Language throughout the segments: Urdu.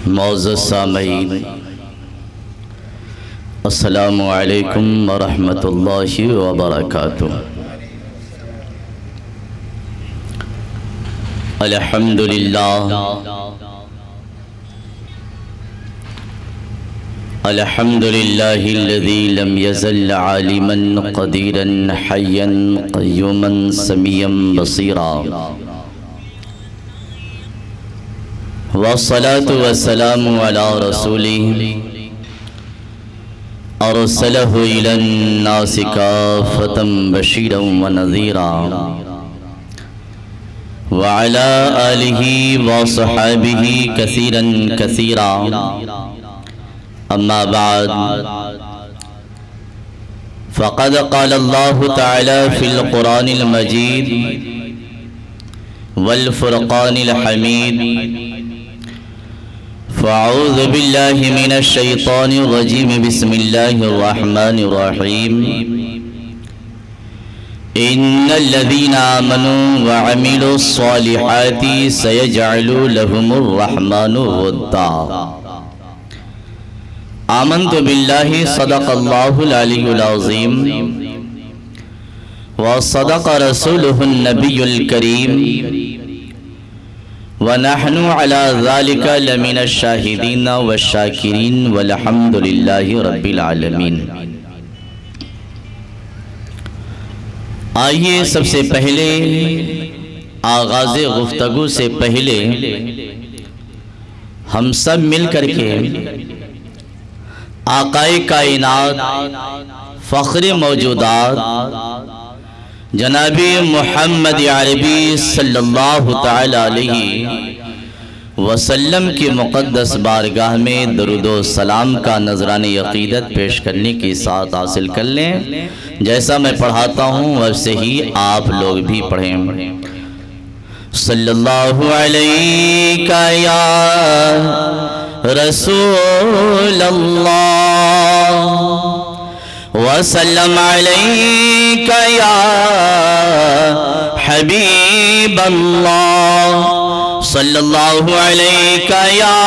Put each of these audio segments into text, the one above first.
معزز سامعین، السلام علیکم ورحمۃ اللہ وبرکاتہ۔ الحمد للہ الذی لم یزل عالما قدیرا حیا قیوما سمیعا بصیرا، والصلاة والسلام على رسوله أرسله إلى الناس كافة بشيرا ونذيرا، وعلى آله وصحابه كثيرا كثيرا، أما بعد، فقد قال الله تعالى في القرآن المجيد والفرقان الحميد: فأعوذ بالله من الشيطان الرجيم، بسم الله الرحمن الرحيم، إن الذين آمنوا وعملوا الصالحات سيجعل لهم الرحمن ودا۔ آمنت بالله صدق الله العلي العظيم، وصدق رسوله النبي الكريم، ونحن على ذلك لمن الشاهدين والشاكرين، والحمد لله رب العالمين۔ آئیے سب سے پہلے آغاز گفتگو سے پہلے ہم سب مل کر کے آقائے کائنات فخر موجودات جناب محمد عربی صلی اللہ تعالی علیہ وسلم کی مقدس بارگاہ میں درود و سلام کا نذرانِ عقیدت پیش کرنے کی ساتھ حاصل کر لیں۔ جیسا میں پڑھاتا ہوں ویسے ہی آپ لوگ بھی پڑھیں۔ صلی اللہ علیہ یا رسول اللہ، وسلم علیک یا حبیب اللہ، صلی اللہ علیک یا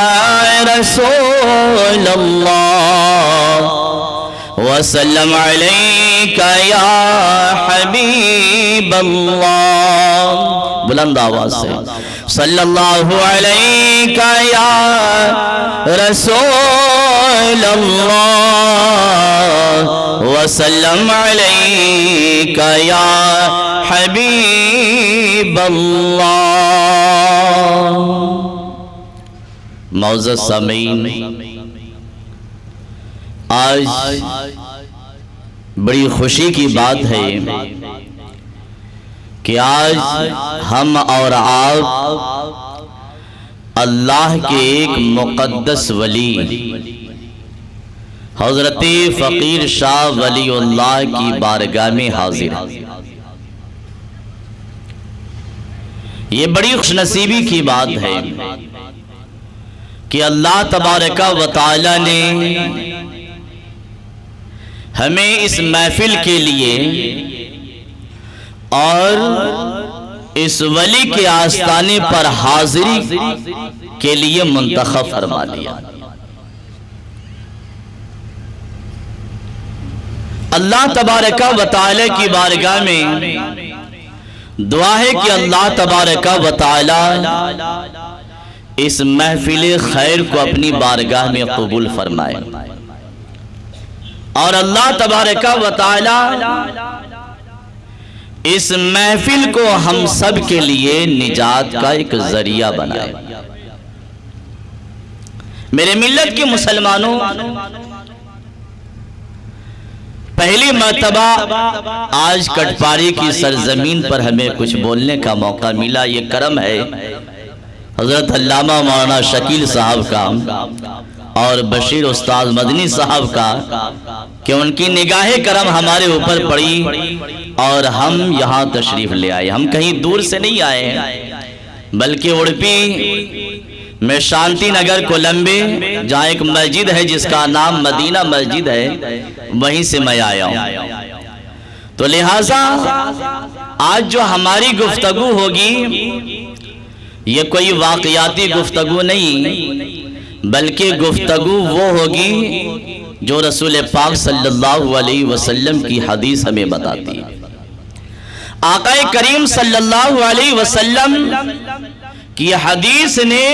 رسول اللہ، وسلم علیک یا حبیب اللہ۔ بلند آواز سے صلی اللہ علیک یا رسول اللہ، وسلم علیک یا حبیب اللہ۔ معزز سامعین، آج بڑی خوشی کی بات ہے کہ آج ہم اور آپ اللہ کے ایک مقدس ولی حضرت فقیر شاہ ولی اللہ کی بارگاہ میں حاضر ہیں۔ یہ بڑی خوش نصیبی کی بات ہے کہ اللہ تبارک و تعالی نے ہمیں اس محفل کے لیے اور اس ولی کے آستانے پر حاضری کے لیے منتخب فرما لیا۔ اللہ تبارک و تعالی کی بارگاہ میں دعا ہے کہ اللہ تبارک و تعالی اس محفل خیر کو اپنی بارگاہ میں قبول فرمائے، اور اللہ تبارک و تعالی اس محفل کو ہم سب کے لیے نجات کا ایک ذریعہ بنائے۔ میرے ملت کے مسلمانوں، پہلی مرتبہ آج کٹپاری کی سرزمین پر ہمیں کچھ بولنے کا موقع ملا۔ یہ کرم ہے حضرت علامہ مولانا شکیل صاحب کا اور بشیر استاد مدنی صاحب کا کہ ان کی نگاہ کرم ہمارے اوپر پڑی اور ہم یہاں تشریف لے آئے۔ ہم کہیں دور سے نہیں آئے ہیں، بلکہ اڑپی میں شانتی نگر کولمبے جہاں ایک مسجد ہے جس کا نام مدینہ مسجد ہے، وہیں سے میں آیا ہوں۔ تو لہٰذا آج جو ہماری گفتگو ہوگی یہ کوئی واقعاتی گفتگو نہیں، بلکہ گفتگو وہ ہوگی جو رسول پاک صلی اللہ علیہ وسلم کی حدیث ہمیں بتاتی ہے۔ آقا کریم صلی اللہ علیہ وسلم کی حدیث نے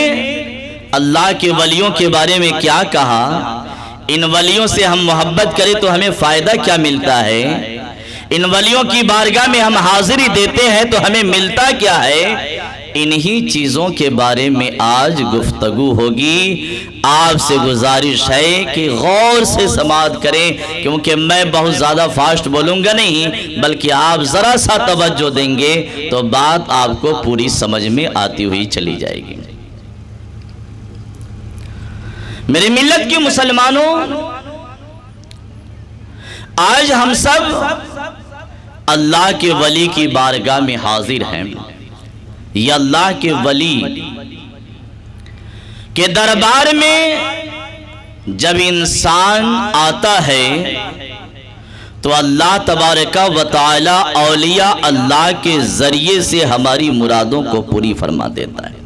اللہ کے ولیوں کے بارے میں کیا کہا، ان ولیوں سے ہم محبت کریں تو ہمیں فائدہ کیا ملتا ہے، ان ولیوں کی بارگاہ میں ہم حاضری دیتے ہیں تو ہمیں ملتا کیا ہے، انہی چیزوں کے بارے میں آج گفتگو ہوگی۔ آپ سے گزارش ہے کہ غور سے سماعت کریں، کیونکہ میں بہت زیادہ فاسٹ بولوں گا نہیں، بلکہ آپ ذرا سا توجہ دیں گے تو بات آپ کو پوری سمجھ میں آتی ہوئی چلی جائے گی۔ میری ملت کے مسلمانوں، آج ہم سب اللہ کے ولی کی بارگاہ میں حاضر ہیں۔ یہ اللہ کے ولی کے دربار میں جب انسان آتا ہے تو اللہ تبارک و تعالی اولیاء اللہ کے ذریعے سے ہماری مرادوں کو پوری فرما دیتا ہے۔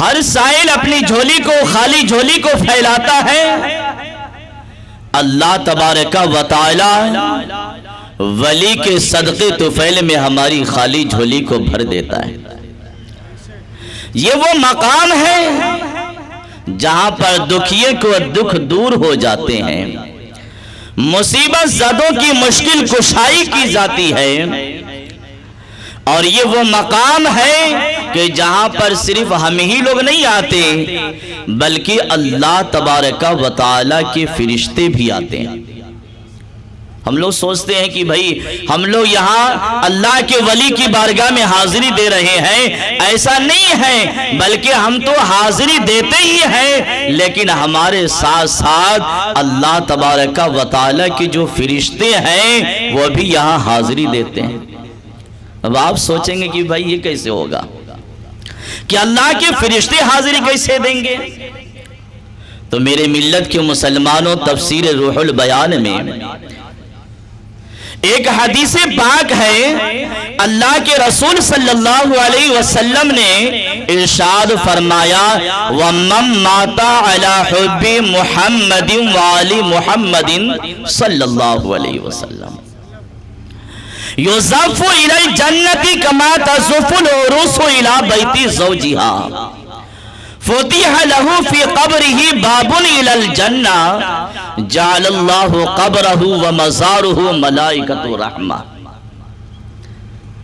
ہر سائل اپنی جھولی کو، خالی جھولی کو پھیلاتا ہے، اللہ تبارک و تعالی ولی کے صدقے طفیل میں ہماری خالی جھولی کو بھر دیتا ہے۔ یہ وہ مقام ہے جہاں پر دکھیے کو دکھ دور ہو جاتے ہیں، مصیبت زدوں کی مشکل کشائی کی جاتی ہے، اور یہ وہ مقام ہے کہ جہاں پر صرف ہم ہی لوگ نہیں آتے بلکہ اللہ تبارک و تعالی کے فرشتے بھی آتے ہیں۔ ہم لوگ سوچتے ہیں کہ بھائی ہم لوگ یہاں اللہ کے ولی کی بارگاہ میں حاضری دے رہے ہیں، ایسا نہیں ہے، بلکہ ہم تو حاضری دیتے ہی ہیں، لیکن ہمارے ساتھ ساتھ اللہ تبارک و تعالی کے جو فرشتے ہیں وہ بھی یہاں حاضری دیتے ہیں۔ اب آپ سوچیں گے کہ بھائی یہ کیسے ہوگا کہ اللہ کے فرشتے حاضری کیسے دیں گے؟ تو میرے ملت کے مسلمانوں، تفسیر روح البیان میں ایک حدیث پاک ہے، اللہ کے رسول صلی اللہ علیہ وسلم نے ارشاد فرمایا، وَمَن مَّاتَ عَلَى حُبِّ مُحَمَّدٍ وَآلِ مُحَمَّدٍ صلی اللہ علیہ وسلم یُزَفُّ إِلَى الْجَنَّةِ كَمَا تَزُفُّ الْعُرُوسُ إِلَى بَيْتِ زَوْجِهَا فُتِحَ لَهُ فِي قَبْرِهِ بَابٌ إِلَى الْجَنَّةِ جَعَلَ اللَّهُ قَبْرَهُ وَمَزَارُهُ مَلَائِكَةُ رَحْمَةٍ۔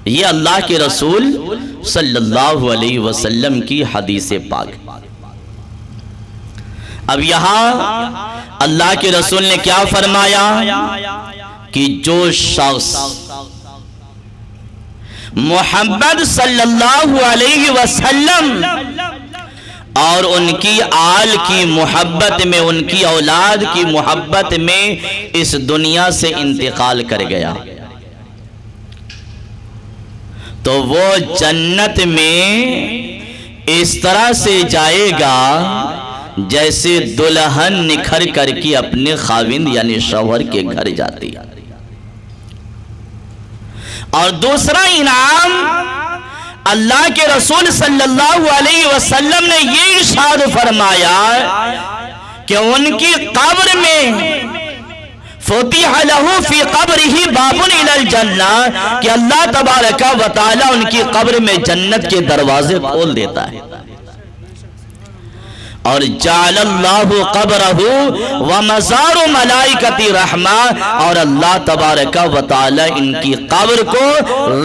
یہ اللہ کے رسول صلی اللہ علیہ وسلم کی حدیث پاک۔ اب یہاں اللہ کے رسول نے کیا فرمایا کہ جو شخص محمد صلی اللہ علیہ وسلم اور ان کی آل کی محبت میں، ان کی اولاد کی محبت میں اس دنیا سے انتقال کر گیا تو وہ جنت میں اس طرح سے جائے گا جیسے دلہن نکھر کر کے اپنے خاوند یعنی شوہر کے گھر جاتی ہے۔ اور دوسرا انعام اللہ کے رسول صلی اللہ علیہ وسلم نے یہ ارشاد فرمایا کہ ان کی قبر میں فتح لہو فی قبرہ باب الی الجنہ، کہ اللہ تبارک و تعالی ان کی قبر میں جنت کے دروازے کھول دیتا ہے، اور جعل اللہ قبرہ ومزار ملائکۃ رحمہ، اور اللہ تبارک و تعالی ان کی قبر کو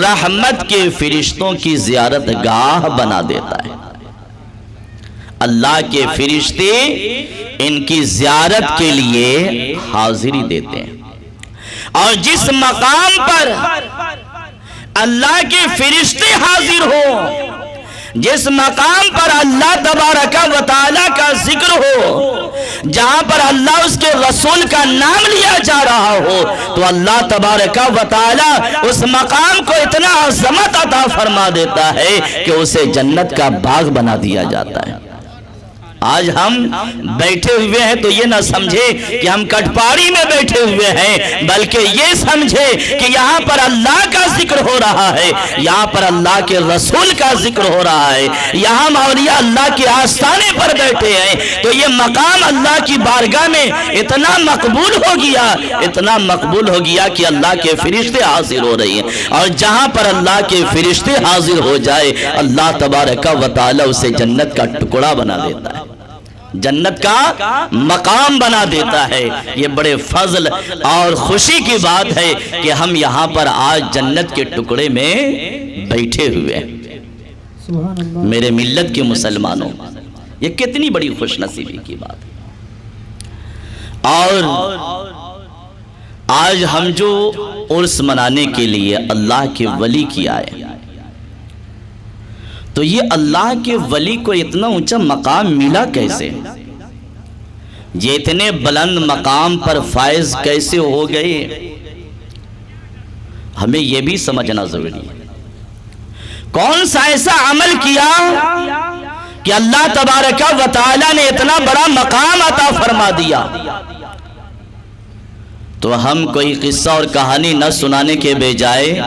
رحمت کے فرشتوں کی زیارت گاہ بنا دیتا ہے۔ اللہ کے فرشتے ان کی زیارت کے لیے حاضری دیتے ہیں، اور جس مقام پر اللہ کے فرشتے حاضر ہوں، جس مقام پر اللہ تبارک و تعالی کا ذکر ہو، جہاں پر اللہ اس کے رسول کا نام لیا جا رہا ہو، تو اللہ تبارک و تعالی اس مقام کو اتنا عظمت عطا فرما دیتا ہے کہ اسے جنت کا باغ بنا دیا جاتا ہے۔ آج ہم بیٹھے ہوئے ہیں تو یہ نہ سمجھے کہ ہم کٹپاڑی میں بیٹھے ہوئے ہیں، بلکہ یہ سمجھے کہ یہاں پر اللہ کا ذکر ہو رہا ہے، یہاں پر اللہ کے رسول کا ذکر ہو رہا ہے، یہاں اولیاء اللہ کے آستانے پر بیٹھے ہیں، تو یہ مقام اللہ کی بارگاہ میں اتنا مقبول ہو گیا، اتنا مقبول ہو گیا کہ اللہ کے فرشتے حاضر ہو رہی ہیں، اور جہاں پر اللہ کے فرشتے حاضر ہو جائے اللہ تبارک و تعالی اسے جنت کا ٹکڑا بنا دیتا ہے، جنت کا مقام بنا دیتا ہے۔ یہ بڑے فضل اور خوشی کی بات ہے کہ ہم یہاں پر آج جنت کے ٹکڑے میں بیٹھے ہوئے ہیں۔ میرے ملت کے مسلمانوں، یہ کتنی بڑی خوش نصیبی کی بات ہے۔ اور آج ہم جو عرس منانے کے لیے اللہ کے ولی کی آئے، تو یہ اللہ کے ولی کو اتنا اونچا مقام ملا کیسے؟ یہ اتنے بلند مقام پر فائز کیسے ہو گئے؟ ہمیں یہ بھی سمجھنا ضروری ہے۔ کون سا ایسا عمل کیا کہ اللہ تبارک و تعالی نے اتنا بڑا مقام عطا فرما دیا؟ تو ہم کوئی قصہ اور کہانی نہ سنانے کے بجائے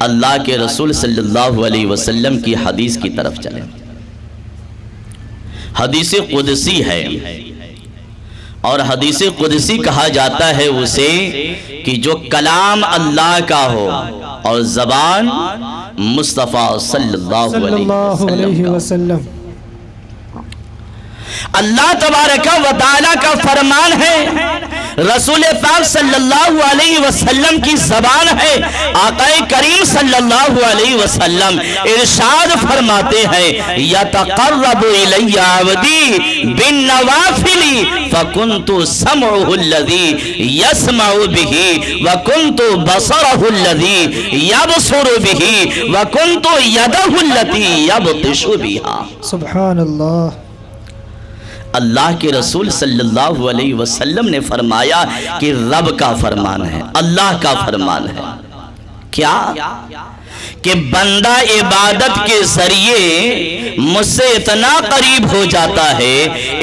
اللہ کے رسول صلی اللہ علیہ وسلم کی حدیث کی طرف چلیں۔ حدیث قدسی ہے، اور حدیث قدسی کہا جاتا ہے اسے کہ جو کلام اللہ کا ہو اور زبان مصطفیٰ صلی اللہ علیہ وسلم کا۔ اللہ تبارک و تعالی کا فرمان ہے، رسول پاک صلی اللہ علیہ وسلم کی زبان ہے، آقا کریم صلی اللہ علیہ وسلم ارشاد فرماتے ہیں یتقرب الی عبدی بالنوافل فکنت سمعہ الذی یسمع بہ وکنت بصرہ الذی یبصر بہ وکنت یدہ التی یبطش بہا۔ سبحان اللہ۔ اللہ کے رسول صلی اللہ علیہ وسلم نے فرمایا کہ رب کا فرمان ہے، اللہ کا فرمان ہے، کیا کہ بندہ عبادت کے ذریعے مجھ سے اتنا قریب ہو جاتا ہے،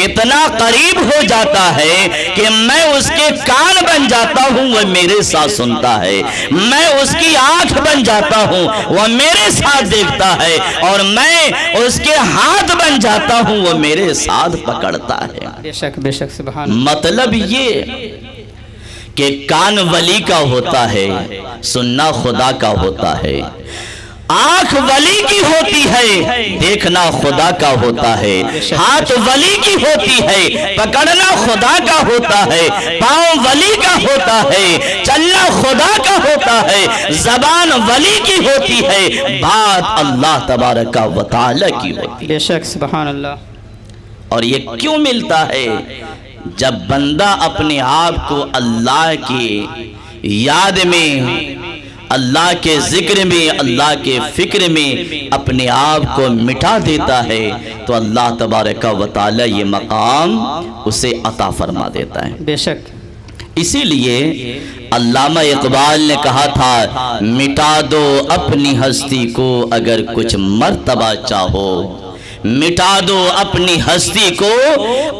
اتنا قریب ہو جاتا ہے کہ میں اس کے کان بن جاتا ہوں، وہ میرے ساتھ سنتا ہے، میں اس کی آنکھ بن جاتا ہوں، وہ میرے ساتھ دیکھتا ہے، اور میں اس کے ہاتھ بن جاتا ہوں، وہ میرے ساتھ پکڑتا ہے۔ بے شک بے شک سبحان اللہ۔ مطلب یہ کہ کان ولی کا ہوتا ہے، سننا خدا کا ہوتا ہے، آنکھ ولی کی ہوتی ہے، دیکھنا خدا کا ہوتا ہے، ہاتھ ولی کی ہوتی ہے، پکڑنا خدا کا ہوتا ہے، پاؤں ولی کا ہوتا ہے، چلنا خدا کا ہوتا ہے، زبان ولی کی ہوتی ہے، بات اللہ تبارک و تعالی کی ہوتی ہے۔ بے شک سبحان اللہ۔ اور یہ کیوں ملتا ہے؟ جب بندہ اپنے آپ کو اللہ کی یاد میں، اللہ کے ذکر میں، اللہ کے فکر میں اپنے آپ کو مٹا دیتا ہے تو اللہ تبارک و تعالی یہ مقام اسے عطا فرما دیتا ہے۔ بے شک۔ اسی لیے علامہ اقبال نے کہا تھا مٹا دو اپنی ہستی کو اگر کچھ مرتبہ چاہو، مٹا دو اپنی ہستی کو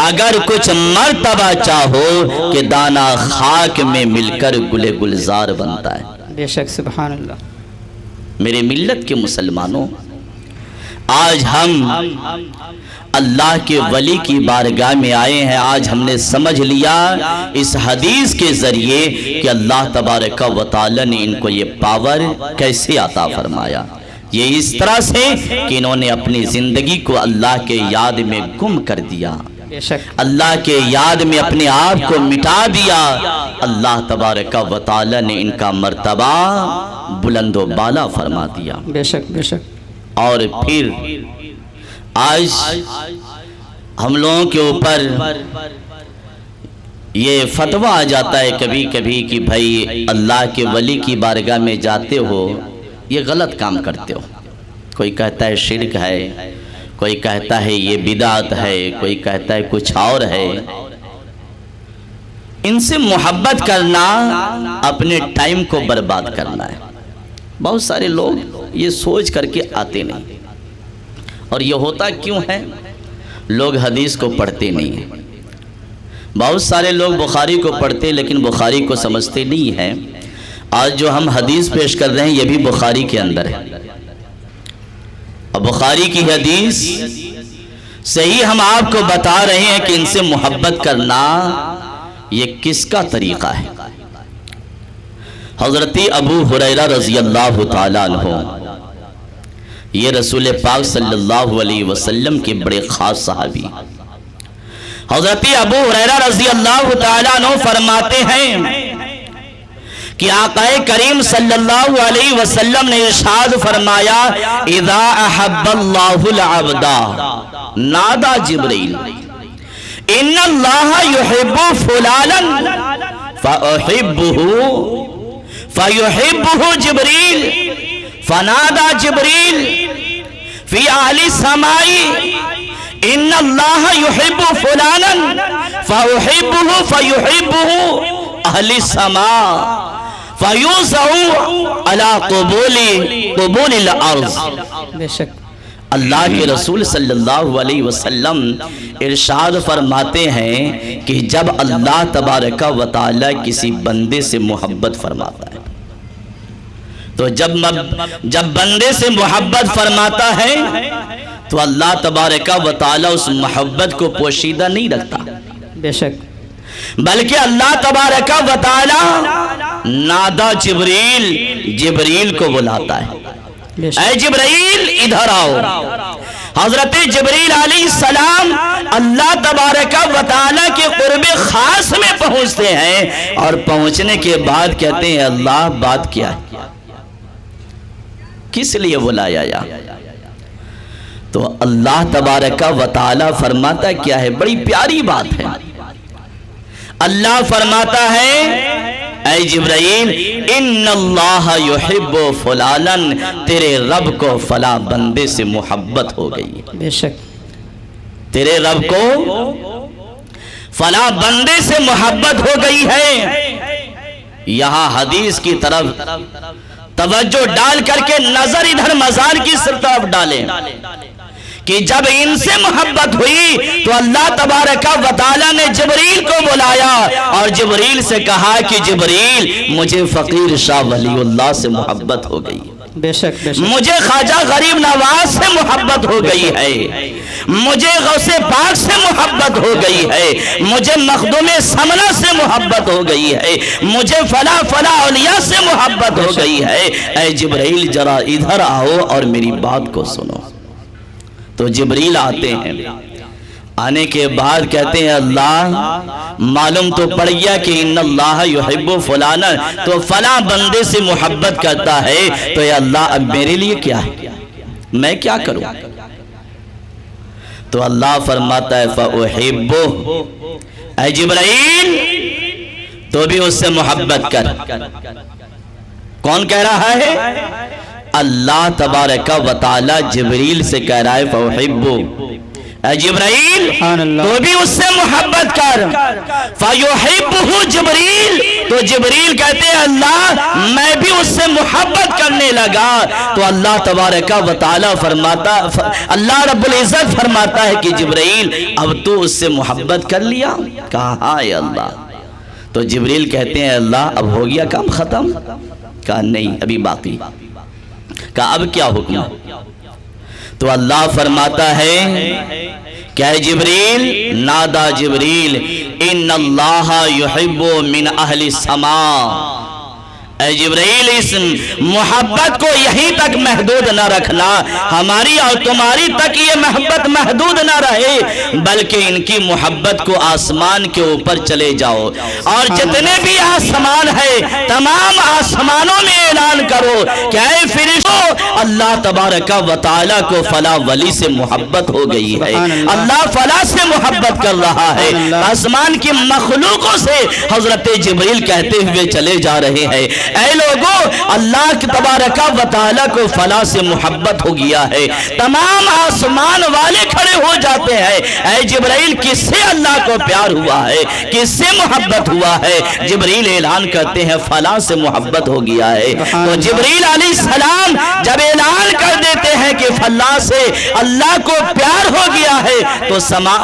اگر کچھ مرتبہ چاہو، کہ دانہ خاک میں مل کر گل گلزار بنتا ہے۔ بے شک سبحان اللہ۔ میرے ملت کے مسلمانوں، آج ہم اللہ کے ولی کی بارگاہ میں آئے ہیں، آج ہم نے سمجھ لیا اس حدیث کے ذریعے کہ اللہ تبارک و تعالی نے ان کو یہ پاور کیسے عطا فرمایا۔ یہ اس طرح سے کہ انہوں نے اپنی زندگی کو اللہ کے یاد میں گم کر دیا، اللہ کے یاد میں اپنے آپ کو مٹا دیا۔ اللہ تبارک و تعالی نے ان کا مرتبہ بلند و بالا فرما دیا۔ بے شک بے شک۔ اور پھر آج ہم لوگوں کے اوپر یہ فتویٰ آ جاتا ہے کبھی کبھی کہ بھائی اللہ کے ولی کی بارگاہ میں جاتے ہو یہ غلط کام کرتے ہو۔ کوئی کہتا ہے شرک ہے، کوئی کہتا ہے یہ بدعت ہے، کوئی کہتا ہے کچھ اور ہے۔ ان سے محبت کرنا اپنے ٹائم کو برباد کرنا ہے۔ بہت سارے لوگ یہ سوچ کر کے آتے نہیں، اور یہ ہوتا کیوں ہے؟ لوگ حدیث کو پڑھتے نہیں ہیں. بہت سارے لوگ بخاری کو پڑھتے لیکن بخاری کو سمجھتے نہیں ہیں. آج جو ہم حدیث پیش کر رہے ہیں یہ بھی بخاری کے اندر ہے. اور بخاری کی حدیث صحیح ہم آپ کو بتا رہے ہیں کہ ان سے محبت کرنا یہ کس کا طریقہ ہے. حضرت ابو ہریرہ رضی اللہ تعالیٰ عنہ یہ رسول پاک صلی اللہ علیہ وسلم کے بڑے خاص صحابی. حضرت ابو ہریرہ رضی اللہ تعالیٰ عنہ فرماتے ہیں کہ آقا کریم صلی اللہ علیہ وسلم نے ارشاد فرمایا اذا احب اللہ العبد نادى جبریل ان اللہ يحب فلانا فيحبه جبریل فنادى جبریل في اعلی السماء ان اللہ يحب فلانا فأحبه فيحبه اہل السماء فَيُوزَعُ عَلَىٰ قُبُولِ الْأَرْضِ. بے شک اللہ کے رسول صلی اللہ علیہ وسلم ارشاد فرماتے ہیں کہ جب اللہ تبارک و تعالی کسی بندے سے محبت فرماتا ہے تو جب بندے سے محبت فرماتا ہے تو اللہ تبارک و تعالی اس محبت کو پوشیدہ نہیں رکھتا، بے شک بلکہ اللہ تبارک و تعالی نادا جبریل کو بلاتا ہے. اے جبریل ادھر آؤ. حضرت جبریل علیہ السلام اللہ تبارک و تعالی کے قرب خاص میں پہنچتے ہیں اور پہنچنے کے بعد کہتے ہیں اللہ بات کیا ہے، کس لیے بلایا یا؟ تو اللہ تبارک و تعالی فرماتا کیا ہے؟ بڑی پیاری بات ہے. اللہ فرماتا ہے اے جبرائیل ان اللہ یحب فلانا، تیرے رب کو فلاں بندے سے محبت ہو گئی. بے شک تیرے رب کو فلاں بندے سے محبت ہو گئی ہے. یہاں حدیث کی طرف توجہ ڈال کر کے نظر ادھر مزار کی طرف ڈالیں کہ جب ان سے محبت ہوئی تو اللہ تبارک و تعالی نے جبریل کو بلایا اور جبریل سے کہا کہ جبریل مجھے فقیر شاہ ولی اللہ سے محبت ہو گئی، بے شک بے شک مجھے خواجہ غریب نواز سے محبت ہو گئی ہے، مجھے غوث پاک سے محبت ہو گئی ہے، مجھے مخدوم سمنہ سے محبت ہو گئی ہے، مجھے فلاں فلاں اولیاء سے محبت ہو گئی ہے. اے جبریل ذرا ادھر آؤ اور میری بات کو سنو. تو جبریل آتے ہیں، آنے کے بعد کہتے ہیں اللہ معلوم تو پڑ گیا کہ ان اللہ یحب فلانا، تو فلاں بندے سے محبت کرتا ہے، تو اے اللہ اب میرے لیے کیا ہے، میں کیا کروں؟ تو اللہ فرماتا ہے فَأُحِبُّهُ، اے جبرائیل تو بھی اس سے محبت کر. کون کہہ رہا ہے؟ اللہ تبارک و تعالی جبریل سے کہہ رہا ہے فَأُحِبُّهُ، اے جبرائیل تو بھی اس سے محبت کر. فَيُحِبُّهُ جبریل، تو جبریل کہتے ہیں اللہ میں بھی اس سے محبت کرنے لگا. تو اللہ تبارک و تعالی فرماتا، اللہ رب العزت فرماتا ہے کہ جبریل اب تو اس سے محبت کر لیا؟ کہا ہاں اے اللہ. تو جبریل کہتے ہیں اللہ اب ہو گیا کام ختم؟ کہا نہیں ابھی باقی. کہا اب کیا حکم؟ تو اللہ فرماتا ہے کہ اے جبریل نادا جبریل ان اللہ یحب من اہل السماء. اے جبریل اس محبت کو یہیں تک محدود نہ رکھنا، ہماری اور تمہاری تک یہ محبت محدود نہ رہے، بلکہ ان کی محبت کو آسمان کے اوپر چلے جاؤ اور جتنے بھی آسمان ہے تمام آسمانوں میں اعلان کرو کہ اے فرشتوں اللہ تبارک و تعالی کو فلاں ولی سے محبت ہو گئی ہے، اللہ فلاں سے محبت کر رہا ہے. آسمان کی مخلوقوں سے حضرت جبریل کہتے ہوئے چلے جا رہے ہیں اے لوگوں اللہ تبارک و تعالی کو فلاں سے محبت ہو گیا ہے. تمام آسمان والے کھڑے ہو جاتے ہیں اے جبرائیل کس سے اللہ کو پیار ہوا ہے، کس سے محبت ہوا ہے؟ جبریل اعلان کرتے ہیں فلاں سے محبت ہو گیا ہے. تو جبریل علیہ السلام جب اعلان کر دیتے ہیں کہ فلاں سے اللہ کو پیار ہو گیا ہے تو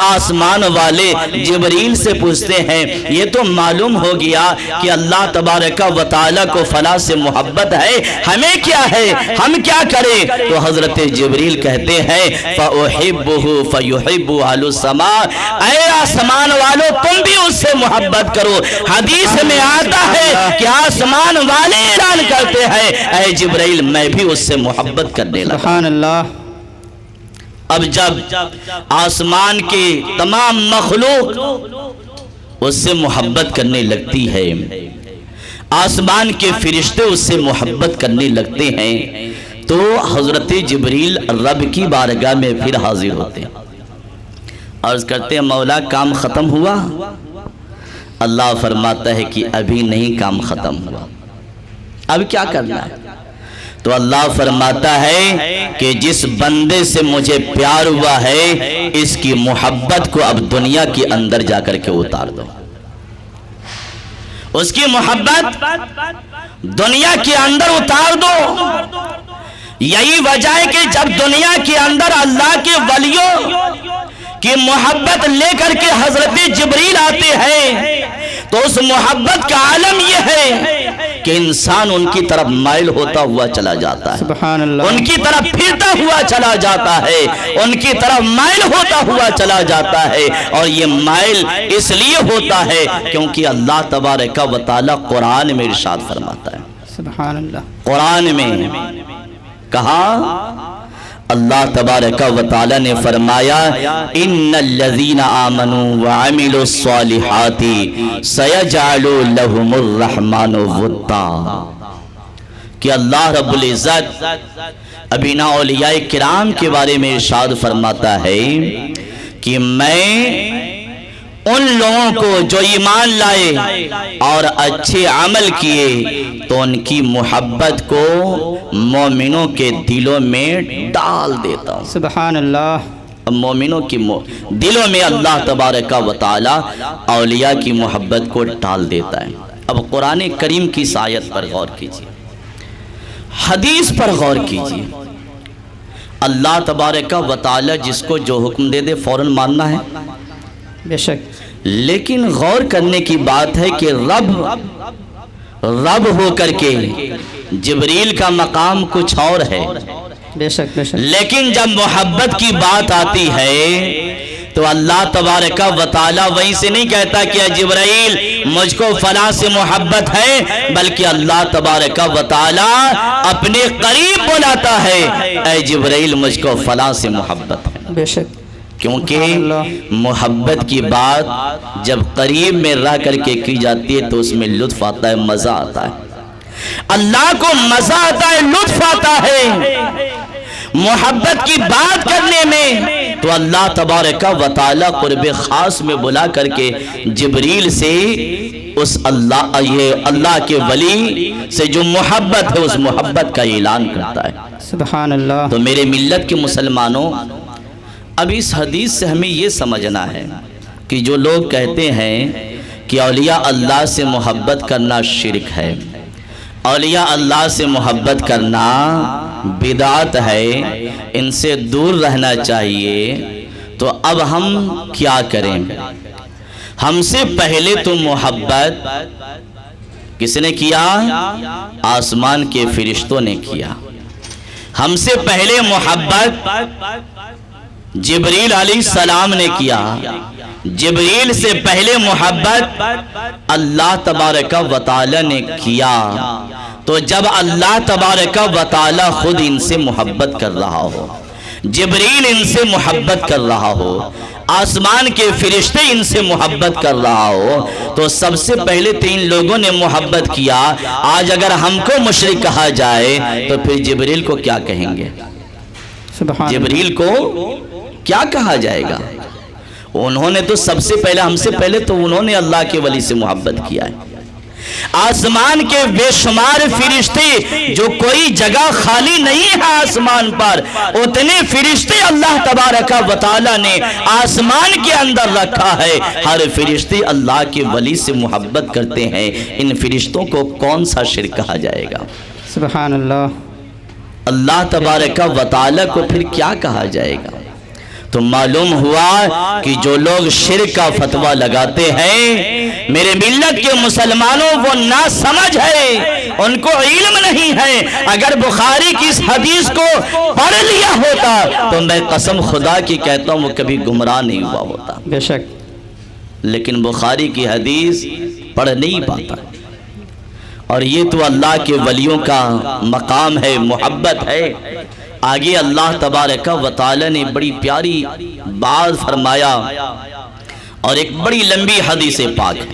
آسمان والے جبریل سے پوچھتے ہیں یہ تو معلوم ہو گیا کہ اللہ تبارک و تعالی کو فلاں سے محبت ہے، ہمیں کیا ہے، ہم کیا کریں؟ تو حضرت جبریل کہتے ہیں فَأُحِبُّهُ فَيُحِبُّ أَهْلُ السَّمَاءِ، اے آسمان والو تم بھی اس سے محبت کرو۔ حدیث میں آتا ہے کہ آسمان والے اعلان کرتے ہیں اے جبریل میں بھی اس سے محبت کرنے لگا۔ سبحان اللہ۔ اب جب آسمان کے تمام مخلوق اس سے محبت کرنے لگتی ہے، آسمان کے فرشتے اس سے محبت کرنے لگتے ہیں، تو حضرت جبریل رب کی بارگاہ میں پھر حاضر ہوتے ہیں، عرض کرتے ہیں مولا کام ختم ہوا؟ اللہ فرماتا ہے کہ ابھی نہیں کام ختم ہوا، اب کیا کرنا ہے؟ تو اللہ فرماتا ہے کہ جس بندے سے مجھے پیار ہوا ہے اس کی محبت کو اب دنیا کے اندر جا کر کے اتار دو۔ اس کی محبت دنیا کے اندر اتار دو۔ یہی وجہ ہے کہ جب دنیا کے اندر اللہ کے ولیوں کی محبت لے کر کے حضرت جبریل آتے ہیں تو اس محبت کا عالم یہ ہے کہ انسان ان کی طرف مائل ہوتا ہوا چلا جاتا ہے، سبحان اللہ۔ ان کی طرف پھرتا ہوا چلا جاتا ہے، ان کی طرف مائل ہوتا ہوا چلا جاتا ہے، اور یہ مائل اس لیے ہوتا ہے کیونکہ اللہ تبارک و تعالی قرآن میں ارشاد فرماتا ہے۔ سبحان اللہ۔ قرآن میں کہا اللہ تبارک و تعالی نے فرمایا ان الذین آمنوا وعملوا الصالحات سیجعل لهم الرحمن ودا، کہ اللہ رب العزت ابینا اولیاء کرام کے بارے میں ارشاد فرماتا ہے کہ میں ان لوگوں کو جو ایمان لائے اور اچھے عمل کیے تو ان کی محبت کو مومنوں کے دلوں میں ڈال دیتا ہوں۔ سبحان اللہ۔ اب مومنوں کی دلوں میں اللہ تبارک و تعالی اولیاء کی محبت کو ڈال دیتا ہے۔ اب قرآن کریم کی اس آیت پر غور کیجئے، حدیث پر غور کیجئے۔ اللہ تبارک و تعالی جس کو جو حکم دے دے فوراً ماننا ہے، بے شک، لیکن غور کرنے کی بات ہے کہ رب ہو کر کے جبریل کا مقام کچھ اور ہے، بے شک بے شک، لیکن جب محبت کی بات آتی ہے تو اللہ تبارک و تعالی وہیں سے نہیں کہتا کہ اے جبرائیل مجھ کو فلاں سے محبت ہے، بلکہ اللہ تبارک و تعالی اپنے قریب بلاتا ہے اے جبرائیل مجھ کو فلاں سے محبت ہے، بے شک، کیونکہ محبت کی بات جب قریب میں رہ کر کے کی جاتی ہے تو اس میں لطف آتا ہے، مزہ آتا ہے، اللہ کو مزہ آتا ہے، لطف آتا ہے محبت کی بات کرنے میں۔ تو اللہ تبارک و تعالی قرب خاص میں بلا کر کے جبریل سے اس اللہ کے ولی سے جو محبت ہے اس محبت کا اعلان کرتا ہے۔ سبحان اللہ۔ تو میرے ملت کے مسلمانوں، اب اس حدیث سے ہمیں یہ سمجھنا ہے کہ جو لوگ کہتے ہیں کہ اولیاء اللہ سے محبت کرنا شرک ہے، اولیاء اللہ سے محبت کرنا بدعت ہے، ان سے دور رہنا چاہیے، تو اب ہم کیا کریں؟ ہم سے پہلے تو محبت کس نے کیا؟ آسمان کے فرشتوں نے کیا۔ ہم سے پہلے محبت جبریل علیہ السلام نے کیا، جبریل سے پہلے محبت اللہ تبارک و تعالی نے کیا۔ تو جب اللہ تبارک و تعالی خود ان سے محبت کر رہا ہو، جبریل ان سے محبت کر رہا ہو، آسمان کے فرشتے ان سے محبت کر رہا ہو، تو سب سے پہلے تین لوگوں نے محبت کیا۔ آج اگر ہم کو مشرک کہا جائے تو پھر جبریل کو کیا کہیں گے؟ جبریل کو کیا کہا جائے گا؟ انہوں نے تو سب سے پہلے، ہم سے پہلے تو انہوں نے اللہ کے ولی سے محبت کیا ہے۔ آسمان کے بے شمار فرشتے، جو کوئی جگہ خالی نہیں ہے آسمان پر، اتنے فرشتے اللہ تبارک و تعالی نے آسمان کے اندر رکھا ہے۔ ہر فرشتے اللہ کے ولی سے محبت کرتے ہیں، ان فرشتوں کو کون سا شرک کہا جائے گا؟ سبحان اللہ۔ اللہ تبارک و تعالی کو پھر کیا کہا جائے گا؟ تو معلوم ہوا کہ جو لوگ شرک کا فتویٰ لگاتے ہیں میرے ملت کے مسلمانوں وہ نا سمجھ ہے، ان کو علم نہیں ہے۔ اگر بخاری کی اس حدیث کو پڑھ لیا ہوتا تو میں قسم خدا کی کہتا ہوں وہ کبھی گمراہ نہیں ہوا ہوتا، بے شک۔ لیکن بخاری کی حدیث پڑھ نہیں پاتا، اور یہ تو اللہ کے ولیوں کا مقام ہے، محبت ہے۔ آگے اللہ تبارک و تعالی نے بڑی پیاری بات فرمایا، اور ایک بڑی لمبی حدیث پاک ہے،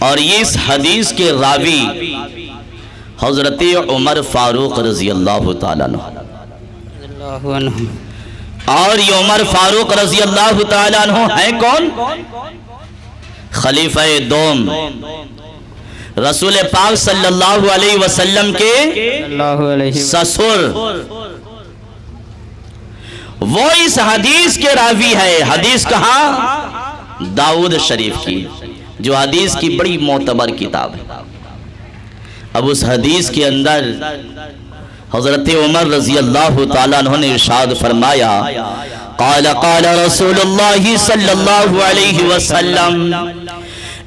اور یہ اس حدیث کے راوی حضرت عمر فاروق رضی اللہ تعالیٰ عنہ، اللہ عنہ۔ اور یہ عمر فاروق رضی اللہ تعالیٰ عنہ ہیں کون؟ خلیفہ دوم، رسول پاک صلی اللہ علیہ وسلم کے اللہ علیہ سسر، وہ اس حدیث کے راوی ہے۔ حدیث کہاں؟ داؤد شریف کی، جو حدیث کی بڑی معتبر کتاب ہے۔ اب اس حدیث کے اندر حضرت عمر رضی اللہ تعالیٰ عنہ نے ارشاد فرمایا، قال قال رسول اللہ صلی اللہ علیہ وسلم،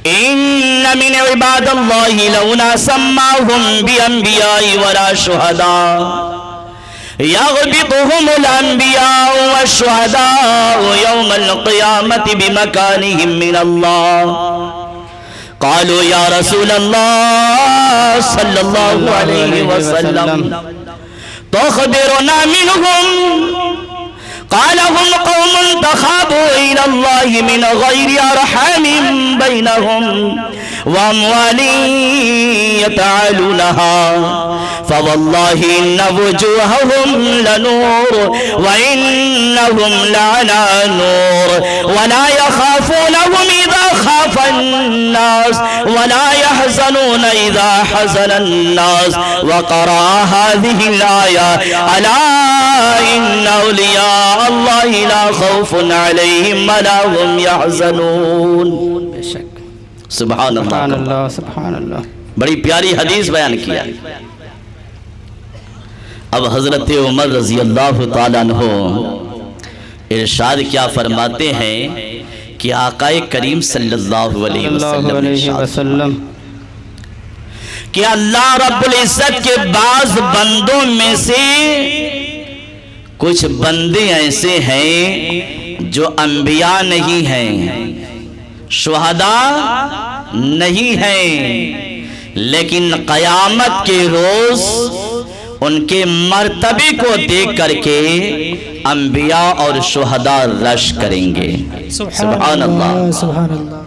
ان من عباد اللہ لولا سماهم بانبیاء ولا شہداء یغبطهم الانبیاء والشہداء یوم القیامت بمکانهم من اللہ۔ قالوا یا رسول اللہ صلی اللہ علیہ وسلم تخبرنا منهم؟ قال هم قوم تخابوا إلى الله من غير أرحام بينهم وأموال يتعالونها، فوالله إن وجوههم لنور وإنهم لعلى نور، ولا يخافونهم إذا خاف الناس ولا يحزنون إذا حزن الناس۔ وقرأ هذه الآية ألا إن أولياء الله لا خوف عليهم ولا هم يحزنون۔ بے شک۔ سبحان سبحان اللہ، اللہ، سبحان اللہ۔ بڑی پیاری حدیث بیان کیا۔ اب حضرت عمر رضی اللہ تعالیٰ عنہ ارشاد کیا فرماتے ہیں کہ آقا کریم صلی اللہ علیہ وسلم نے ارشاد وسلم کہ اللہ رب العزت کے بعض بندوں میں سے کچھ بندے ایسے ہیں جو انبیاء نہیں ہیں، شہداء نہیں ہیں، لیکن قیامت کے روز ان کے مرتبے کو دیکھ کر کے انبیاء اور شہداء رش کریں گے۔ سبحان اللہ، سبحان اللہ۔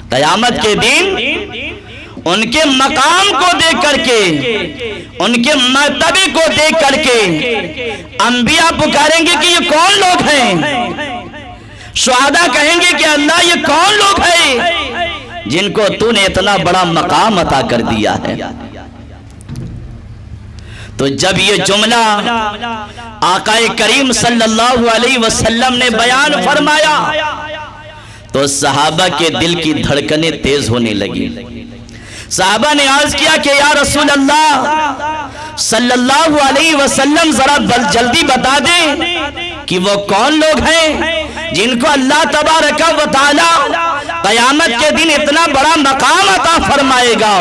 قیامت کے دن ان کے مقام کو دیکھ کر کے، ان کے مرتبے کو دیکھ کر کے انبیاء پکاریں گے کہ یہ کون لوگ ہیں؟ شہداء کہیں گے کہ اللہ یہ کون لوگ ہیں جن کو تو نے اتنا بڑا مقام عطا کر دیا ہے؟ تو جب یہ جملہ آقا کریم صلی اللہ علیہ وسلم نے بیان فرمایا تو صحابہ کے دل کی دھڑکنیں تیز ہونے لگی۔ صحابہ نے عرض کیا کہ یا رسول اللہ صلی اللہ علیہ وسلم ذرا جلدی بتا دیں کہ وہ کون لوگ ہیں جن کو اللہ تبارک و تعالی قیامت کے دن اتنا بڑا مقام عطا فرمائے گا۔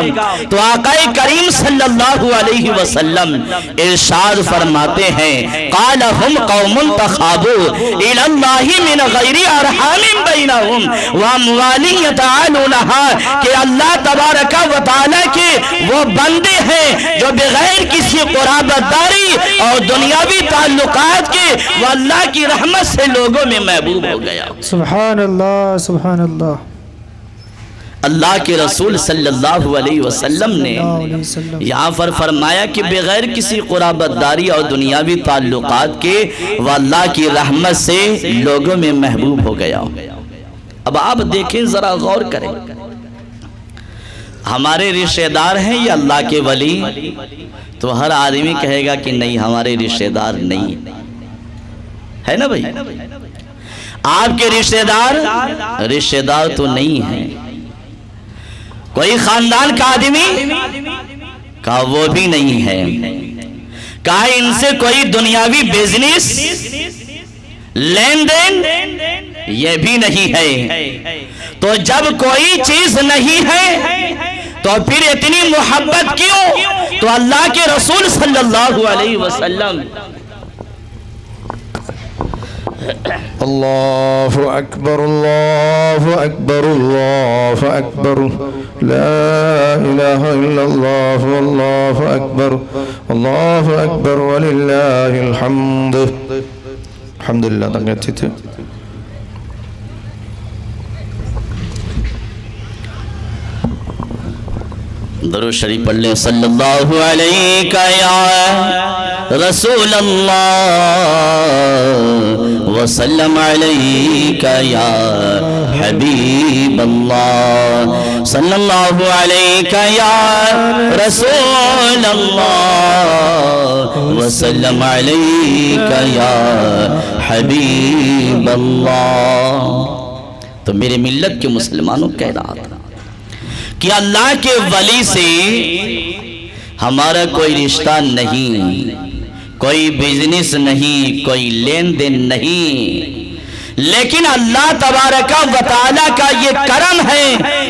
تو آقا کریم صلی اللہ علیہ وسلم ارشاد فرماتے ہیں، قال ہم قوم تخابوا الی اللہ من غیر ارحام بینہم واموال یتعالونها، کہ اللہ تبارک و تعالی کے وہ بندے ہیں جو بغیر کسی قرابت داری اور دنیاوی تعلقات کے وہ اللہ کی رحمت سے لوگوں میں محبوب ہو گیا۔ سبحان اللہ، سبحان اللہ۔ اللہ کے رسول صلی اللہ علیہ وسلم نے یہاں پر فرمایا کہ بغیر کسی قرابت داری اور دنیاوی تعلقات کے وہ اللہ کی رحمت سے لوگوں میں محبوب ہو گیا۔ اب آپ دیکھیں، ذرا غور کریں، ہمارے رشتہ دار ہیں یا اللہ کے ولی؟ تو ہر آدمی کہے گا کہ نہیں، ہمارے رشتہ دار نہیں ہے نا بھائی؟ آپ کے رشتہ دار تو نہیں ہیں۔ کوئی خاندان کا آدمی کہا وہ بھی نہیں ہے۔ کہا ان سے کوئی دنیاوی بزنس لین دین یہ بھی نہیں ہے. تو جب کوئی چیز نہیں ہے تو پھر اتنی محبت کیوں؟ تو اللہ کے رسول صلی اللہ علیہ وسلم اللہ اکبر اللہ اکبر اللہ اکبر لا الہ الا اللہ اللہ اکبر وللہ الحمد. الحمدللہ تنگے اچھی تھے. درود شریف پڑھ لیں. صلی اللہ علیہ یا رسول اللہ وسلم علیہ یا حبیب اللہ. صلی اللہ علیہ یا رسول اللہ وسلم علیہ یا حبیب اللہ. تو میرے ملت کے مسلمانوں کہہ رہا تھا کہ اللہ کے ولی سے ہمارا کوئی رشتہ نہیں، کوئی بزنس نہیں، کوئی لین دین نہیں، لیکن اللہ تبارک و تعالیٰ کا یہ کرم ہے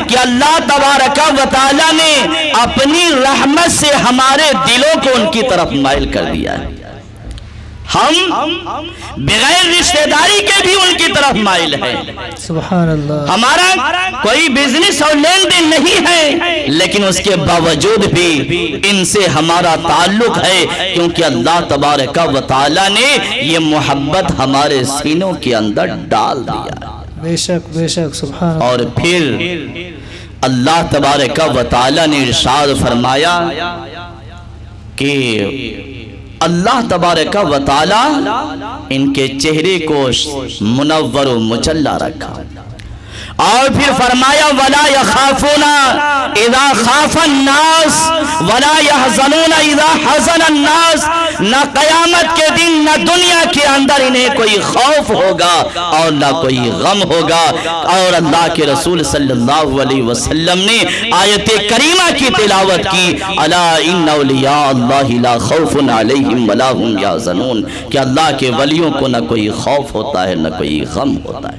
کہ اللہ تبارک و تعالیٰ نے اپنی رحمت سے ہمارے دلوں کو ان کی طرف مائل کر دیا ہے. ہم بغیر رشتہ داری کے بھی ان کی طرف مائل ہیں. سبحان اللہ. ہمارا کوئی بزنس اور لین دین نہیں ہے، لیکن اس کے باوجود بھی ان سے ہمارا تعلق ہے، کیونکہ اللہ تبارک و تعالیٰ نے یہ محبت ہمارے سینوں کے اندر ڈال دیا. بے شک بے شک. سبحان اللہ. اور پھر اللہ تبارک و تعالیٰ نے ارشاد فرمایا کہ اللہ تبارک و تعالیٰ ان کے چہرے کو منور و مجلہ رکھا، اور پھر فرمایا وَلَا يَخَافُونَ إِذَا خَافَ النَّاسِ وَلَا يَحْزَنُونَ إِذَا حَزَنَ النَّاسِ. نہ قیامت کے دن نہ دنیا کے اندر انہیں کوئی خوف ہوگا اور نہ کوئی غم ہوگا. اور اللہ کے رسول صلی اللہ علیہ وسلم نے آیت کریمہ کی تلاوت کی الا ان اولیاء اللہ لا خوف علیہم ولا هم یحزنون، کہ اللہ کے ولیوں کو نہ کوئی خوف ہوتا ہے نہ کوئی غم ہوتا ہے.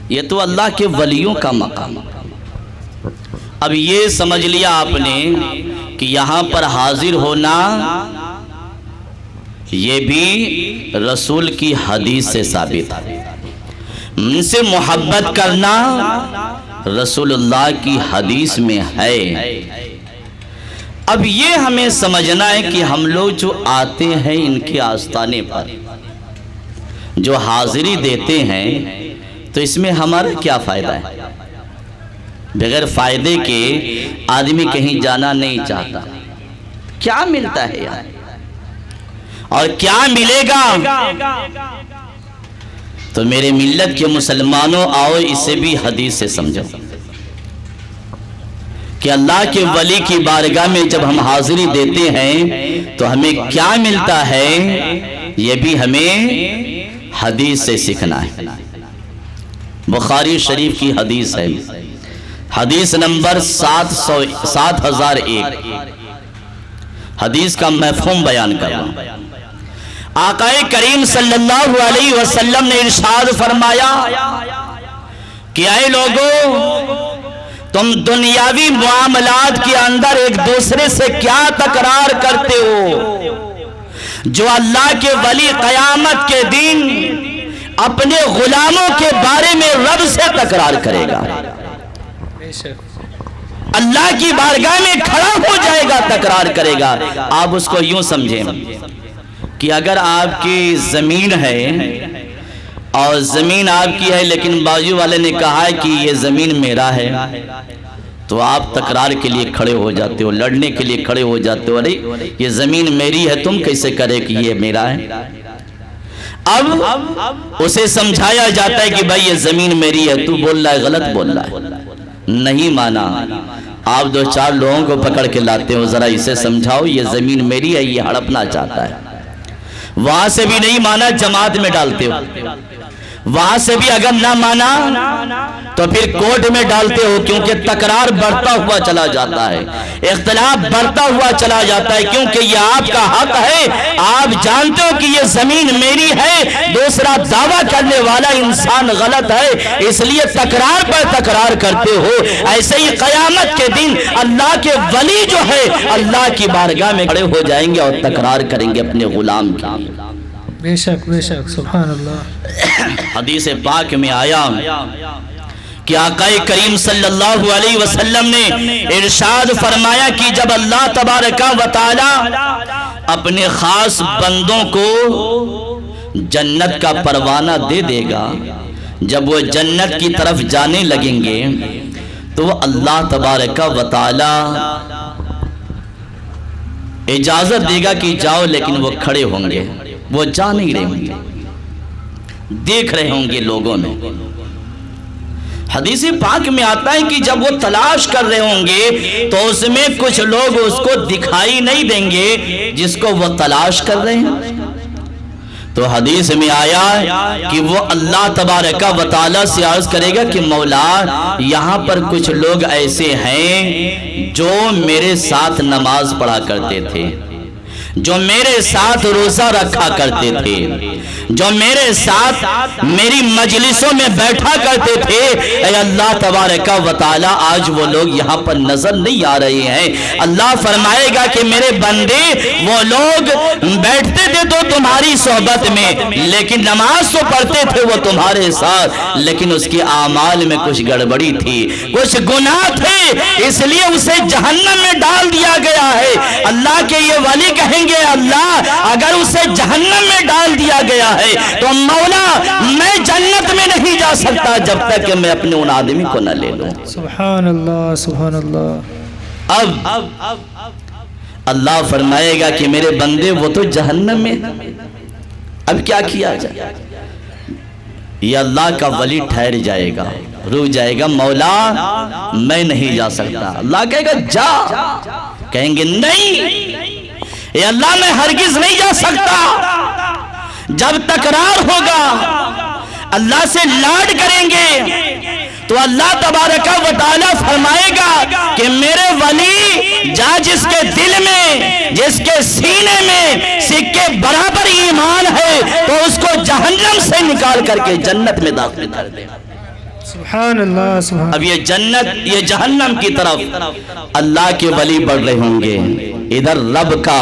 یہ تو اللہ کے ولیوں کا مقام. اب یہ سمجھ لیا آپ نے کہ یہاں پر حاضر ہونا یہ بھی رسول کی حدیث سے ثابت ہے، ان سے محبت کرنا رسول اللہ کی حدیث میں ہے. اب یہ ہمیں سمجھنا ہے کہ ہم لوگ جو آتے ہیں ان کے آستانے پر جو حاضری دیتے ہیں تو اس میں ہمارا کیا فائدہ ہے؟ بغیر فائدے کے آدمی کہیں جانا نہیں چاہتا. کیا ملتا ہے یار اور کیا ملے گا؟ تو میرے ملت کے مسلمانوں آؤ اسے بھی حدیث سے سمجھو کہ اللہ کے ولی کی بارگاہ میں جب ہم حاضری دیتے ہیں تو ہمیں کیا ملتا ہے، یہ بھی ہمیں حدیث سے سیکھنا ہے. بخاری شریف کی حدیث ہے، حدیث نمبر 7001. حدیث کا مفہوم بیان کر رہا ہوں. آقا کریم صلی اللہ علیہ وسلم نے ارشاد فرمایا کہ اے لوگو، تم دنیاوی معاملات کے اندر ایک دوسرے سے کیا تکرار کرتے ہو؟ جو اللہ کے ولی قیامت کے دن اپنے غلاموں کے بارے میں رب سے تکرار کرے گا، اللہ کی بارگاہ میں کھڑا ہو جائے گا، تکرار کرے گا. آپ اس کو یوں سمجھیں کہ اگر آپ کی زمین ہے اور زمین آپ کی ہے لیکن بازو والے نے کہا ہے کہ یہ زمین میرا ہے، تو آپ تکرار کے لیے کھڑے ہو جاتے ہو، لڑنے کے لیے کھڑے ہو جاتے ہو. ارے یہ زمین میری ہے، تم کیسے کرے کہ یہ میرا ہے؟ اب اسے سمجھایا جاتا ہے کہ بھائی یہ زمین میری ہے، تو بول رہا ہے غلط بول رہا ہے. نہیں مانا. آپ دو چار لوگوں کو پکڑ کے لاتے ہو، ذرا اسے سمجھاؤ یہ زمین میری ہے، یہ ہڑپنا چاہتا ہے. وہاں سے بھی نہیں مانا، جماعت میں ڈالتے ہو. وہاں سے بھی اگر نہ مانا تو پھر کورٹ میں ڈالتے ہو، کیونکہ تکرار بڑھتا ہوا چلا جاتا ہے، اختلاف بڑھتا ہوا چلا جاتا ہے، کیونکہ یہ آپ کا حق ہے، آپ جانتے ہو کہ یہ زمین میری ہے، دوسرا دعویٰ کرنے والا انسان غلط ہے، اس لیے تکرار پر تکرار کرتے ہو۔ ایسے ہی قیامت کے دن اللہ کے ولی جو ہے اللہ کی بارگاہ میں کھڑے ہو جائیں گے اور تکرار کریں گے اپنے غلام کی۔ بے شک سبحان اللہ۔ حدیث پاک میں آیا کہ آقا کریم صلی اللہ علیہ وسلم نے ارشاد فرمایا کہ جب اللہ تبارک و تعالی اپنے خاص بندوں کو جنت کا پروانہ دے دے گا، جب وہ جنت کی طرف جانے لگیں گے تو وہ اللہ تبارک و تعالی اجازت دے گا کہ جاؤ، لیکن وہ کھڑے ہوں گے، وہ جا نہیں رہے ہوں گے، دیکھ رہے ہوں گے لوگوں میں۔ حدیث پاک میں آتا ہے کہ جب وہ تلاش کر رہے ہوں گے تو اس میں کچھ لوگ اس کو دکھائی نہیں دیں گے جس کو وہ تلاش کر رہے ہیں۔ تو حدیث میں آیا کہ وہ اللہ تبارک و تعالی سے عرض کرے گا کہ مولا، یہاں پر کچھ لوگ ایسے ہیں جو میرے ساتھ نماز پڑھا کرتے تھے، جو میرے ساتھ روزہ رکھا کرتے تھے، جو میرے ساتھ میری مجلسوں میں بیٹھا کرتے تھے، اے اللہ تبارک و تعالی آج وہ لوگ یہاں پر نظر نہیں آ رہے ہیں۔ اللہ فرمائے گا کہ میرے بندے، وہ لوگ بیٹھتے تھے تو تمہاری صحبت میں، لیکن نماز تو پڑھتے تھے وہ تمہارے ساتھ، لیکن اس کے اعمال میں کچھ گڑبڑی تھی، کچھ گناہ تھے، اس لیے اسے جہنم میں ڈال دیا گیا ہے۔ اللہ کے یہ ولی کہیں گے اللہ اگر اسے جہنم میں ڈال دیا گیا ہے تو مولا میں جنت میں نہیں جا سکتا جب تک کہ میں اپنے ان آدمی کو نہ لے لوں۔ سبحان اللہ سبحان اللہ۔ اب اللہ فرمائے گا کہ میرے بندے وہ تو جہنم میں، اب کیا کیا جائے؟ یہ اللہ کا ولی ٹھہر جائے گا، رک جائے گا، مولا میں نہیں جا سکتا۔ اللہ کہے گا جا، کہیں گے نہیں اے اللہ میں ہرگز نہیں جا سکتا۔ جب تکرار ہوگا، اللہ سے لاڈ کریں گے تو اللہ تبارک و تعالی فرمائے گا کہ میرے ولی جا، جس کے دل میں، جس کے سینے میں سکے برابر ایمان ہے تو اس کو جہنم سے نکال کر کے جنت میں داخل کر دے۔ سبحان اللہ سبحان۔ اب یہ جنت، یہ جہنم کی طرف اللہ کے ولی بڑھ رہے ہوں گے، ادھر رب کا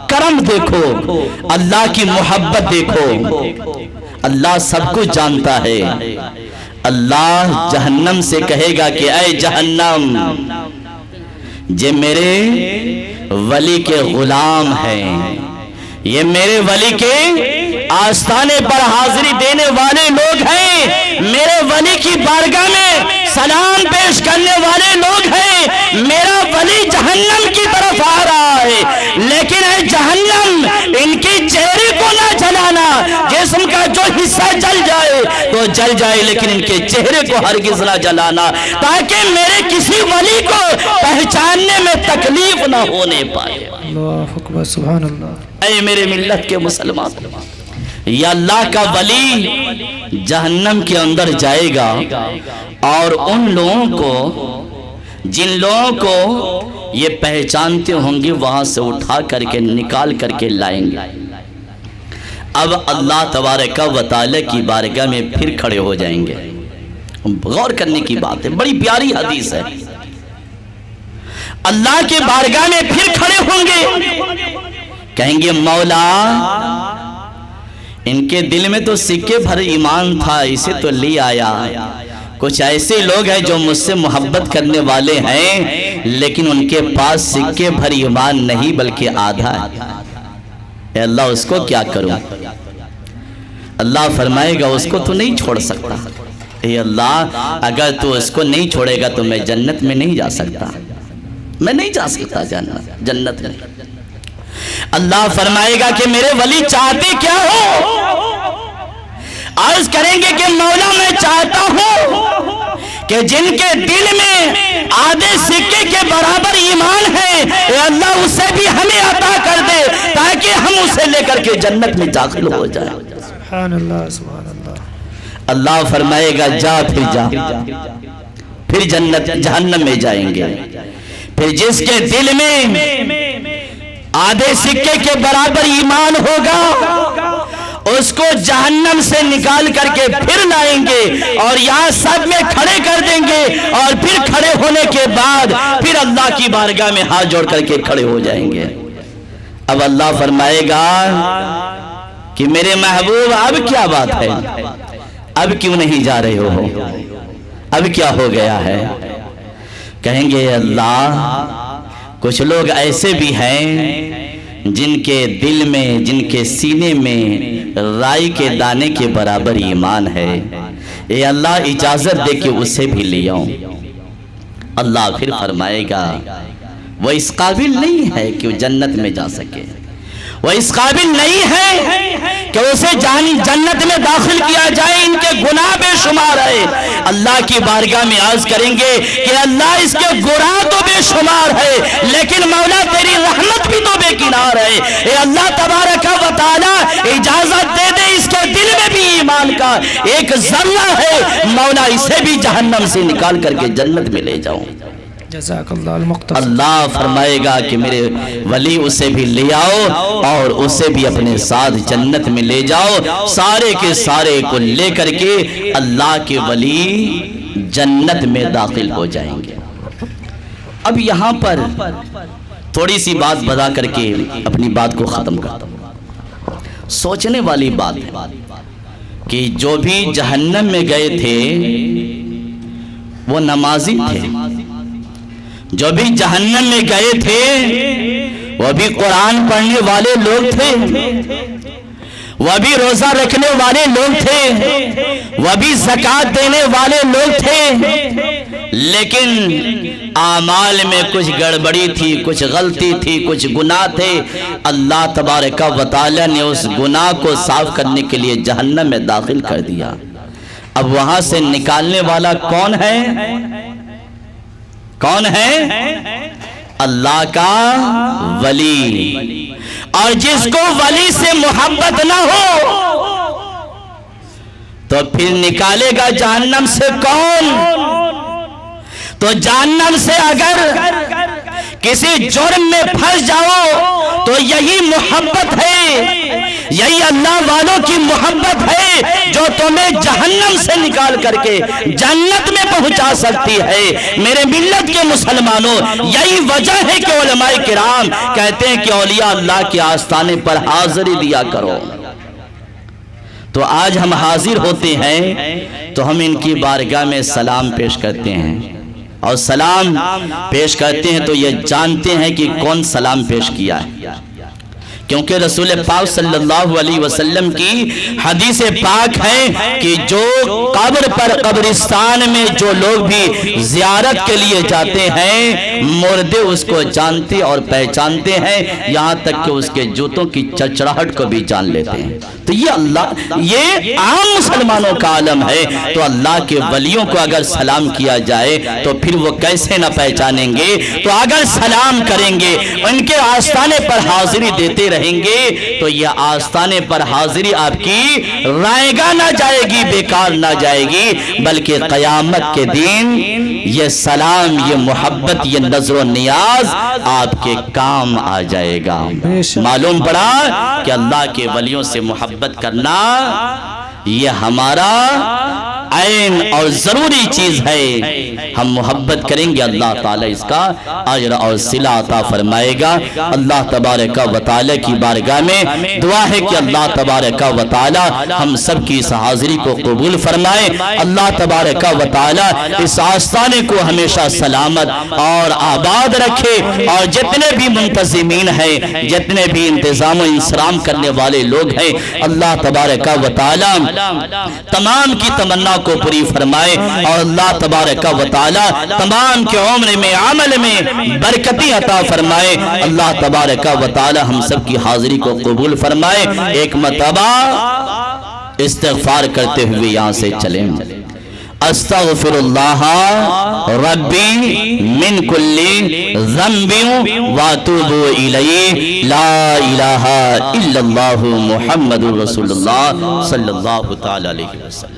کرم دیکھو، اللہ کی محبت دیکھو، اللہ سب کو جانتا ہے۔ اللہ جہنم سے کہے گا کہ اے جہنم، یہ میرے ولی کے غلام ہیں، یہ میرے ولی کے آستانے پر حاضری دینے والے لوگ ہیں، میرے ولی کی بارگاہ میں سلام پیش کرنے والے لوگ ہیں، میرا ولی جہنم کی طرف آ رہا ہے، لیکن اے جہنم ان کے چہرے کو نہ جلانا، جسم کا جو حصہ جل جائے تو جل جائے، لیکن ان کے چہرے کو ہرگز نہ جلانا، تاکہ میرے کسی ولی کو پہچاننے میں تکلیف نہ ہونے پائے۔ اللہ اکبر سبحان اللہ۔ اے میرے ملت کے مسلمان، یا اللہ کا ولی جہنم کے اندر جائے گا اور ان لوگوں کو، جن لوگوں کو یہ پہچانتے ہوں گے، وہاں سے اٹھا کر کے نکال کر کے لائیں گے۔ اب اللہ تبارک و تعالی کی بارگاہ میں پھر کھڑے ہو جائیں گے۔ غور کرنے کی بات ہے، بڑی پیاری حدیث ہے۔ اللہ کے بارگاہ میں پھر کھڑے ہوں گے، کہیں گے مولا ان کے دل میں تو سکے بھر ایمان تھا، اسے تو لے آیا، کچھ ایسے لوگ ہیں جو مجھ سے محبت کرنے والے ہیں لیکن ان کے پاس سکے بھر ایمان نہیں بلکہ آدھا ہے، اے اللہ اس کو کیا کروں؟ اللہ فرمائے گا اس کو تو نہیں چھوڑ سکتا، اے اللہ اگر تو اس کو نہیں چھوڑے گا تو میں جنت میں نہیں جا سکتا، میں نہیں جا سکتا جنت میں۔ اللہ فرمائے گا کہ میرے ولی چاہتے کیا ہو؟ عرض کریں گے کہ مولا میں چاہتا ہوں کہ جن کے دل میں آدھے سکے کے برابر ایمان ہے، اے اللہ اسے بھی ہمیں عطا کر دے تاکہ ہم اسے لے کر کے جنت میں داخل ہو جائیں۔ سبحان اللہ سبحان اللہ۔ اللہ فرمائے گا جا پھر جا، پھر جہنم میں جائیں گے۔ پھر جس کے دل میں آدھے سکے کے برابر ایمان ہوگا اس کو جہنم سے نکال کر کے پھر لائیں گے اور یہاں سب میں کھڑے کر دیں گے، اور پھر کھڑے ہونے کے بعد پھر اللہ کی بارگاہ میں ہاتھ جوڑ کر کے کھڑے ہو جائیں گے۔ اب اللہ فرمائے گا کہ میرے محبوب اب کیا بات ہے، اب کیوں نہیں جا رہے ہو، اب کیا ہو گیا ہے؟ کہیں گے اللہ کچھ لوگ ایسے بھی ہیں جن کے دل میں، جن کے سینے میں رائی کے دانے کے برابر ایمان ہے، اے اللہ اجازت دے کہ اسے بھی لے آؤں۔ اللہ پھر فرمائے گا وہ اس قابل نہیں ہے کہ وہ جنت میں جا سکے، وہ اس قابل نہیں ہے کہ اسے جنت میں داخل کیا جائے، ان کے گناہ بے شمار ہے۔ اللہ کی بارگاہ میں عرض کریں گے کہ اللہ اس کے گناہ تو بے شمار ہے، لیکن مولا تیری رحمت بھی تو بے کنار ہے۔ اے اللہ تبارک و تعالی اجازت دے دے، اس کے دل میں بھی ایمان کا ایک ذرہ ہے، مولا اسے بھی جہنم سے نکال کر کے جنت میں لے جاؤں۔ جزاک اللہ المختصر۔ اللہ فرمائے گا کہ میرے ولی اسے بھی لے آؤ اور اسے بھی اپنے ساتھ جنت میں لے جاؤ۔ سارے کے سارے کو لے کر کے اللہ کے ولی جنت میں داخل ہو جائیں گے۔ اب یہاں پر تھوڑی سی بات بتا کر کے اپنی بات کو ختم کرتا ہوں۔ سوچنے والی بات ہے کہ جو بھی جہنم میں گئے تھے وہ نمازی تھے، جو بھی جہنم میں گئے تھے وہ بھی قرآن پڑھنے والے لوگ تھے، وہ بھی روزہ رکھنے والے لوگ تھے، وہ بھی زکوٰۃ دینے والے لوگ تھے، لیکن اعمال میں کچھ گڑبڑی تھی، کچھ غلطی تھی، کچھ گناہ تھے۔ اللہ تبارک و تعالی نے اس گناہ کو صاف کرنے کے لیے جہنم میں داخل کر دیا۔ اب وہاں سے نکالنے والا کون ہے؟ کون ہے؟ اللہ کا ولی۔ اور جس کو ولی سے محبت نہ ہو تو پھر نکالے گا جہنم سے کون؟ تو جہنم سے اگر کسی جرم میں پھنس جاؤ تو یہی محبت ہے، یہی اللہ والوں کی محبت ہے جو تمہیں جہنم سے نکال کر کے جنت میں پہنچا سکتی ہے۔ میرے ملت کے مسلمانوں، یہی وجہ ہے کہ علماء کرام کہتے ہیں کہ اولیاء اللہ کے آستانے پر حاضری دیا کرو۔ تو آج ہم حاضر ہوتے ہیں تو ہم ان کی بارگاہ میں سلام پیش کرتے ہیں، اور سلام پیش کرتے ہیں تو یہ جانتے ہیں کہ کون سلام پیش کیا ہے، کیونکہ رسول پاک صلی اللہ علیہ وسلم کی حدیث پاک ہے کہ جو قبر پر، قبرستان میں جو لوگ بھی زیارت کے لیے جاتے ہیں، مردے اس کو جانتے اور پہچانتے ہیں، یہاں تک کہ اس کے جوتوں کی چرچراہٹ کو بھی جان لیتے ہیں۔ تو یہ عام مسلمانوں کا عالم ہے، تو اللہ کے ولیوں کو اگر سلام کیا جائے تو پھر وہ کیسے نہ پہچانیں گے؟ تو اگر سلام کریں گے، ان کے آستانے پر حاضری دیتے رہیں گے تو یہ آستانے پر حاضری آپ کی رائے گاہ نہ جائے گی، بیکار نہ جائے گی، بلکہ قیامت کے دن یہ سلام، یہ محبت، یہ نظر و نیاز آپ کے کام آ جائے گا۔ معلوم پڑا کہ اللہ کے ولیوں سے محبت کرنا یہ ہمارا عین اور ضروری چیز ہے۔ ہم محبت کریں گے، اللہ تعالیٰ اس کا اجر اور صلہ عطا فرمائے گا۔ اللہ تبارک و تعالیٰ کی بارگاہ میں دعا ہے کہ اللہ تبارک و تعالیٰ ہم سب کی اس حاضری کو قبول فرمائے۔ اللہ تبارک و تعالیٰ اس آستانے کو ہمیشہ سلامت اور آباد رکھے، اور جتنے بھی منتظمین ہیں، جتنے بھی انتظام و انصرام کرنے والے لوگ ہیں، اللہ تبارک و تعالیٰ تمام کی تمنا کو پوری فرمائے، اور اللہ تبارک و تعالی تمام کے عمر میں، عمل میں برکتی عطا فرمائے۔ اللہ تبارک و تعالی ہم سب کی حاضری کو قبول فرمائے۔ ایک مرتبہ استغفار کرتے ہوئے یہاں سے چلیں۔ استغفر اللہ ربی من کل ذنب واتوب الیہ، لا الہ الا اللہ محمد رسول اللہ صلی اللہ تعالی علیہ وسلم۔